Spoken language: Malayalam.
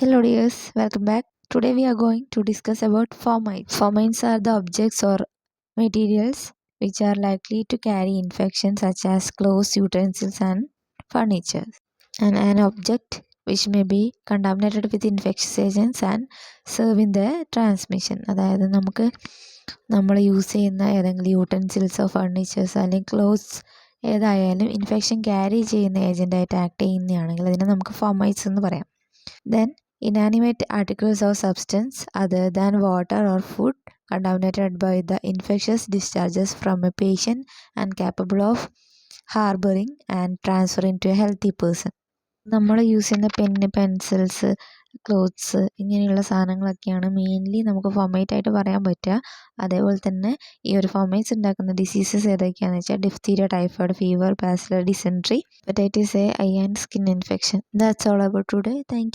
Hello dears, welcome back. Today we are going to discuss about fomites. Fomites are the objects or materials which are likely to carry infections such as clothes, utensils and furniture. And an object which may be contaminated with infectious agents and serve in the transmission. അതായത് നമ്മൾ യൂസ് ചെയ്യുന്ന ഏതെങ്കിലും യൂട്ടൻസിൽസോ ഫർണിച്ചേഴ്സോ അല്ലെങ്കിൽ ക്ലോത്ത്സ് ഏതായാലും ഇൻഫെക്ഷൻ ക്യാരി ചെയ്യുന്ന ഏജൻ്റായിട്ട് ആക്ട് ചെയ്യുന്നതാണെങ്കിൽ അതിനെ നമുക്ക് ഫോമൈറ്റ്സ് എന്ന് പറയാം. Then inanimate articles or substance other than water or food contaminated by the infectious discharges from a patient and capable of harboring and transferring to a healthy person. നമ്മൾ യൂസ് ചെയ്യുന്ന പെന്ന്, പെൻസിൽസ്, ക്ലോത്ത്സ് ഇങ്ങനെയുള്ള സാധനങ്ങളൊക്കെയാണ് മെയിൻലി നമുക്ക് ഫോമൈറ്റ് ആയിട്ട് പറയാൻ പറ്റുക. അതേപോലെ തന്നെ ഈ ഒരു ഫോമൈറ്റ്സ് ഉണ്ടാക്കുന്ന ഡിസീസസ് ഏതൊക്കെയാണെന്ന് വെച്ചാൽ diphtheria, typhoid fever, bacillary dysentery, hepatitis A, eye and skin infection. That's all about today. Thank U.